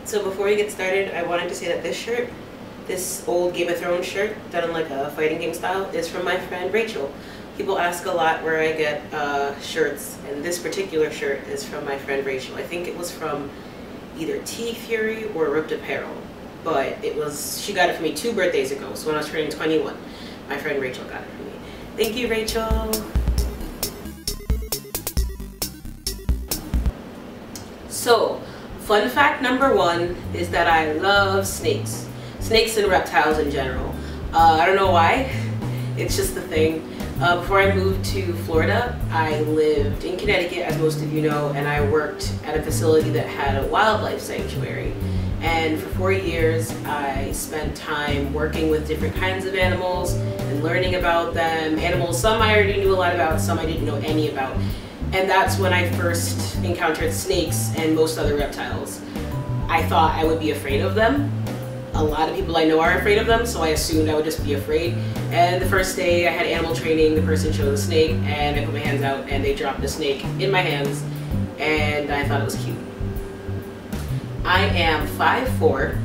So before we get started, I wanted to say that this shirt, this old Game of Thrones shirt, done in like a fighting game style, is from my friend Rachel. People ask a lot where I get shirts, and this particular shirt is from my friend Rachel. I think it was from either T Fury or Ripped Apparel, but she got it for me 2 birthdays ago, so when I was turning 21, my friend Rachel got it for me. Thank you, Rachel. So, fun fact number 1 is that I love snakes. Snakes and reptiles in general. I don't know why, it's just the thing. Before I moved to Florida, I lived in Connecticut, as most of you know, and I worked at a facility that had a wildlife sanctuary. And for 4 years, I spent time working with different kinds of animals and learning about them. Animals, some I already knew a lot about, some I didn't know any about. And that's when I first encountered snakes and most other reptiles. I thought I would be afraid of them. A lot of people I know are afraid of them, so I assumed I would just be afraid. And the first day I had animal training, the person showed a snake, and I put my hands out and they dropped the snake in my hands, and I thought it was cute. I am 5'4",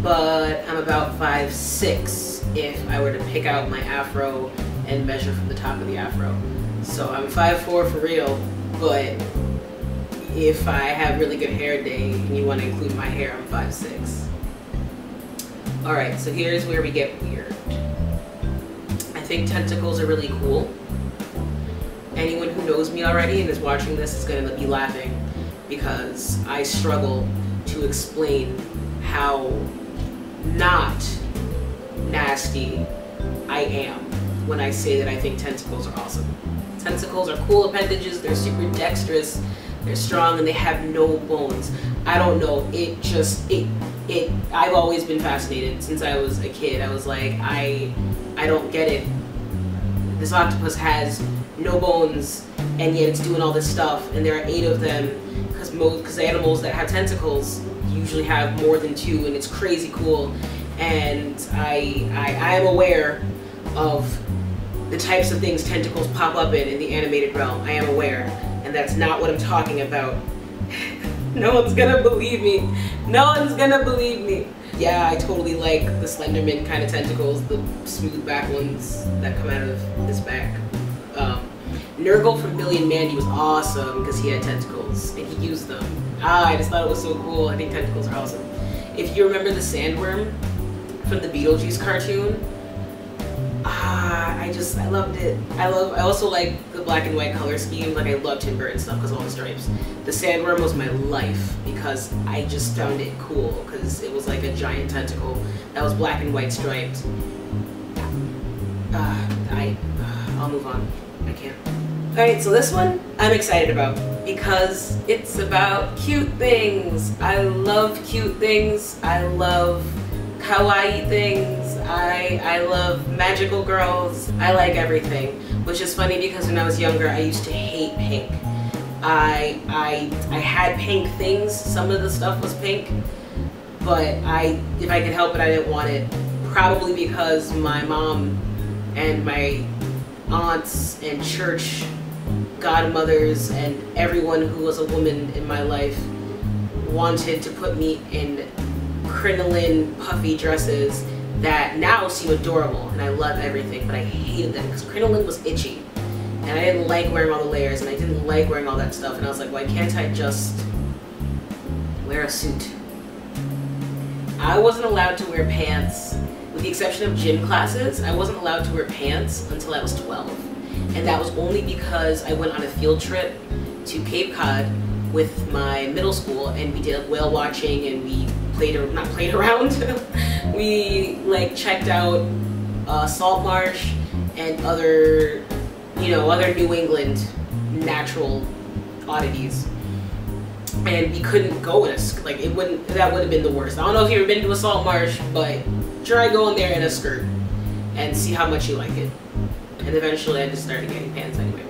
but I'm about 5'6" if I were to pick out my afro and measure from the top of the afro. So I'm 5'4" for real, but if I have really good hair day and you want to include my hair, I'm 5'6". Alright, so here's where we get weird. I think tentacles are really cool. Anyone who knows me already and is watching this is going to be laughing because I struggle to explain how not nasty I am when I say that I think tentacles are awesome. Tentacles are cool appendages, they're super dexterous, they're strong, and they have no bones. I don't know, I've always been fascinated since I was a kid. I was like, I don't get it. This octopus has no bones, and yet it's doing all this stuff, and there are 8 of them, because animals that have tentacles usually have more than 2, and it's crazy cool. And I am aware of the types of things tentacles pop up in the animated realm. I am aware, and that's not what I'm talking about. No one's gonna believe me. No one's gonna believe me. Yeah, I totally like the Slenderman kind of tentacles, the smooth back ones that come out of his back. Nurgle from Billy and Mandy was awesome because he had tentacles and he used them. I just thought it was so cool. I think tentacles are awesome. If you remember the sandworm from the Beetlejuice cartoon, I loved it. I also like the black and white color scheme. Like, I love Tim Burton stuff because of all the stripes. The sandworm was my life because I just found it cool because it was like a giant tentacle that was black and white striped. I'll move on. I can't. Alright, so this one I'm excited about because it's about cute things. I love cute things. I love kawaii things. I love magical girls. I like everything, which is funny because when I was younger I used to hate pink. I had pink things. Some of the stuff was pink, but if I could help it, I didn't want it. Probably because my mom and my aunts and church godmothers and everyone who was a woman in my life wanted to put me in crinoline puffy dresses that now seem adorable, and I love everything, but I hated them because crinoline was itchy and I didn't like wearing all the layers and I didn't like wearing all that stuff, and I was like, why can't I just wear a suit? I wasn't allowed to wear pants, with the exception of gym classes. I wasn't allowed to wear pants until I was 12, and that was only because I went on a field trip to Cape Cod with my middle school, and we did whale watching, and we not played around. We like checked out salt marsh and other New England natural oddities, and we couldn't go in a like that would have been the worst. I don't know if you've ever been to a salt marsh, but try going there in a skirt and see how much you like it. And eventually I just started getting pants anyway.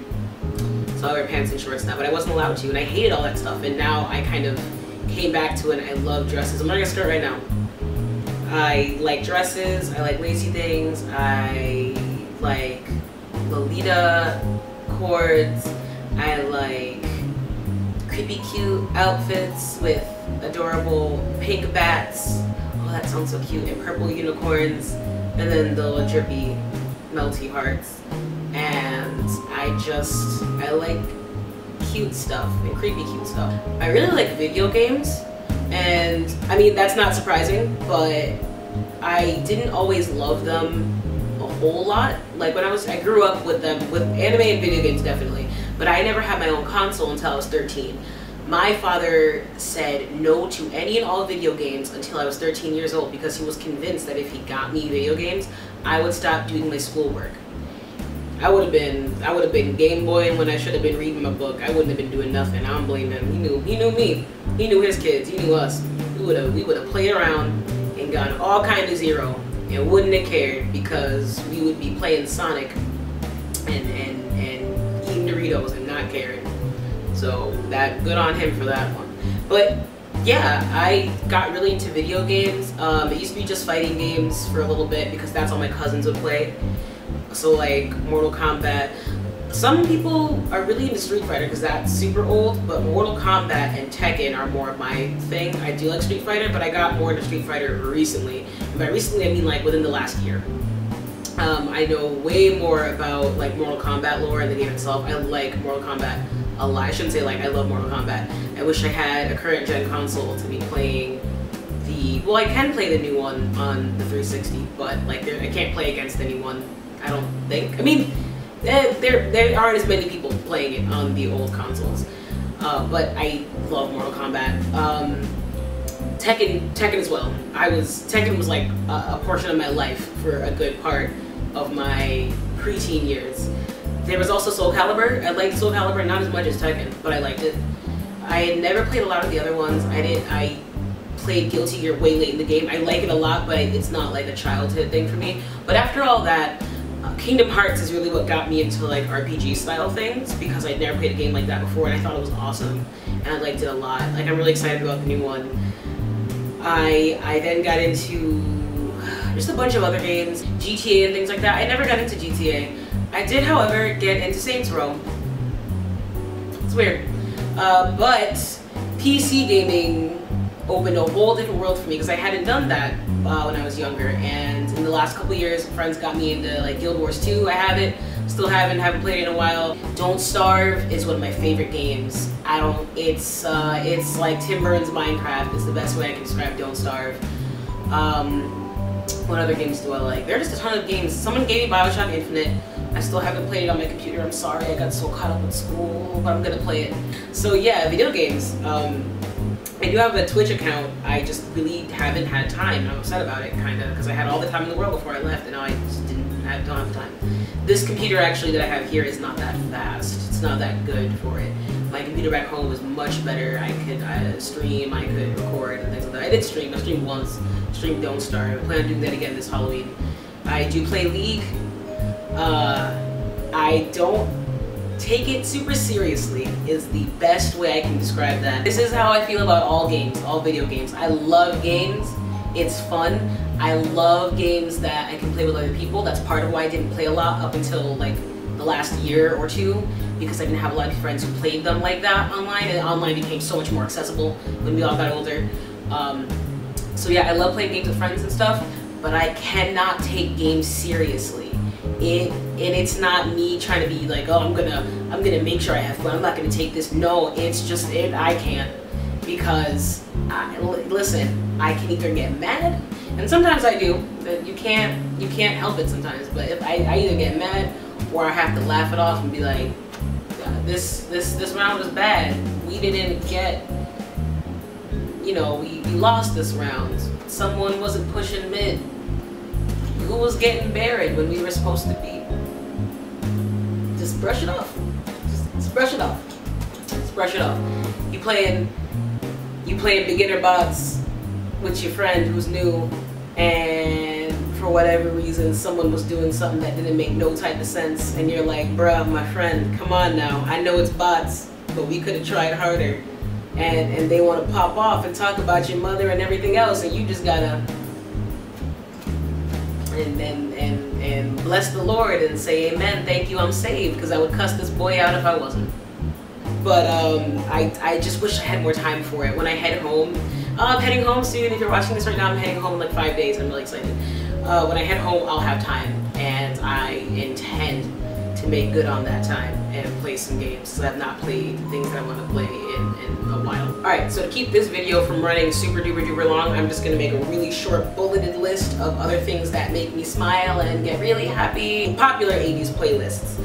So I wear pants and shorts now, but I wasn't allowed to, and I hated all that stuff, and now I kind of came back to it, and I love dresses. I'm wearing a skirt right now. I like dresses, I like lacy things, I like Lolita cords, I like creepy cute outfits with adorable pink bats. Oh, that sounds so cute. And purple unicorns. And then the little drippy melty hearts. And I like cute stuff and creepy cute stuff. I really like video games. And I mean, that's not surprising, but I didn't always love them a whole lot. Like when I grew up with them, with anime and video games definitely, but I never had my own console until I was 13. My father said no to any and all video games until I was 13 years old because he was convinced that if he got me video games, I would stop doing my schoolwork. I would have been Game Boy when I should have been reading my book. I wouldn't have been doing nothing. I don't blame him. He knew me. He knew his kids. He knew us. We would have played around and gotten all kind of zero and wouldn't have cared because we would be playing Sonic and eating Doritos and not caring. So that, good on him for that one. But yeah, I got really into video games. It used to be just fighting games for a little bit because that's all my cousins would play. So like Mortal Kombat. Some people are really into Street Fighter because that's super old, but Mortal Kombat and Tekken are more of my thing. I do like Street Fighter, but I got more into Street Fighter recently. And by recently, I mean like within the last year. I know way more about like Mortal Kombat lore and the game itself. I like Mortal Kombat a lot. I shouldn't say like I love Mortal Kombat. I wish I had a current gen console to be playing well, I can play the new one on the 360, but like I can't play against anyone, I don't think. I mean, there aren't as many people playing it on the old consoles, but I love Mortal Kombat. Tekken as well. Tekken was like a portion of my life for a good part of my preteen years. There was also Soul Calibur. I liked Soul Calibur, not as much as Tekken, but I liked it. I had never played a lot of the other ones. I played Guilty Gear way late in the game. I like it a lot, but it's not like a childhood thing for me. But after all that, Kingdom Hearts is really what got me into like RPG style things because I'd never played a game like that before and I thought it was awesome and I liked it a lot. Like I'm really excited about the new one. I then got into just a bunch of other games, GTA and things like that. I never got into GTA. I did, however, get into Saints Row. It's weird. But PC gaming opened a whole different world for me because I hadn't done that when I was younger, and in the last couple years friends got me into like Guild Wars 2. I have it, still haven't played it in a while. Don't Starve is one of my favorite games. It's like Tim Burns' Minecraft. It's the best way I can describe Don't Starve. What other games do I like? There are just a ton of games. Someone gave me BioShock Infinite. I still haven't played it on my computer. I'm sorry, I got so caught up with school, but I'm gonna play it. So yeah, video games. I do have a Twitch account. I just really haven't had time. I'm upset about it, kinda, because I had all the time in the world before I left, and now I just don't have time. This computer actually that I have here is not that fast. It's not that good for it. My computer back home is much better. I could stream, I could record, and things like that. I did stream. I streamed once. Streamed Don't Starve. I plan on doing that again this Halloween. I do play League. I don't take it super seriously is the best way I can describe that. This is how I feel about all games, all video games. I love games. It's fun. I love games that I can play with other people. That's part of why I didn't play a lot up until like the last year or two, because I didn't have a lot of friends who played them like that online, and online became so much more accessible when we all got older. So yeah, I love playing games with friends and stuff, but I cannot take games seriously. And it's not me trying to be like, oh, I'm gonna make sure I have fun. I'm not gonna take this. No, it's just I can't, because listen, I can either get mad, and sometimes I do. But you can't help it sometimes. But if I either get mad or I have to laugh it off and be like, this round was bad. We didn't get, you know, we lost this round. Someone wasn't pushing mid. Who was getting buried when we were supposed to be? Just brush it off. Just brush it off. Just brush it off. You playing beginner bots with your friend who's new, and for whatever reason someone was doing something that didn't make no type of sense, and you're like, bruh, my friend, come on now. I know it's bots, but we could have tried harder. And they want to pop off and talk about your mother and everything else, and you just gotta and bless the Lord and say amen, thank you, I'm saved, because I would cuss this boy out if I wasn't. but I just wish I had more time for it. When I head home, I'm heading home soon. If you're watching this right now, I'm heading home in like 5 days. I'm really excited. When I head home, I'll have time, and I intend to make good on that time and play some games, because I've not played things that I want to play in a while. Alright, so to keep this video from running super duper long, I'm just going to make a really short bulleted list of other things that make me smile and get really happy. Popular 80s playlists.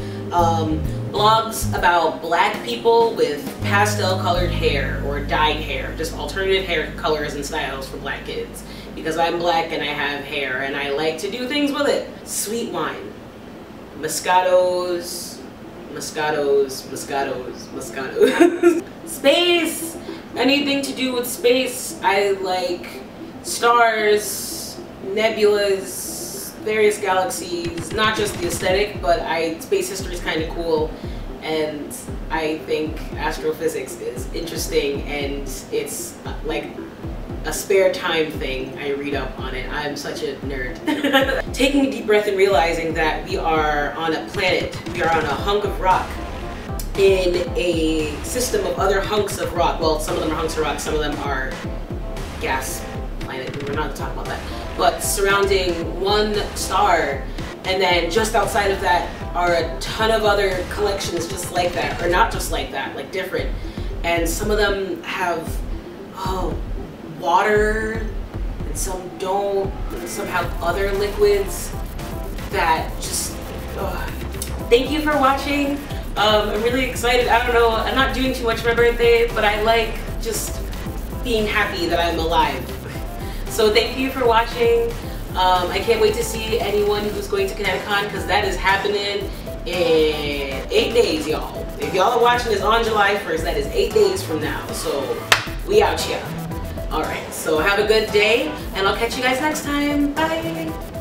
Blogs about black people with pastel colored hair or dyed hair, just alternative hair colors and styles for black kids. Because I'm black and I have hair and I like to do things with it. Sweet wine. Moscatos. Space! Anything to do with space. I like stars, nebulas, various galaxies, not just the aesthetic, but space history is kind of cool, and I think astrophysics is interesting, and it's like a spare time thing. I read up on it. I'm such a nerd. Taking a deep breath and realizing that we are on a planet, we are on a hunk of rock in a system of other hunks of rock. Well, some of them are hunks of rock, some of them are gas planet. We're not talking about that. But surrounding one star, and then just outside of that are a ton of other collections just like that, or not just like that, like different. And some of them have water, and some don't, and some have other liquids that just, Thank you for watching. I'm really excited. I don't know, I'm not doing too much for my birthday, but I like just being happy that I'm alive. So thank you for watching. I can't wait to see anyone who's going to ConnectiCon, because that is happening in 8 days, y'all. If y'all are watching this on July 1st, that is 8 days from now. So we out here. Alright, so have a good day, and I'll catch you guys next time. Bye!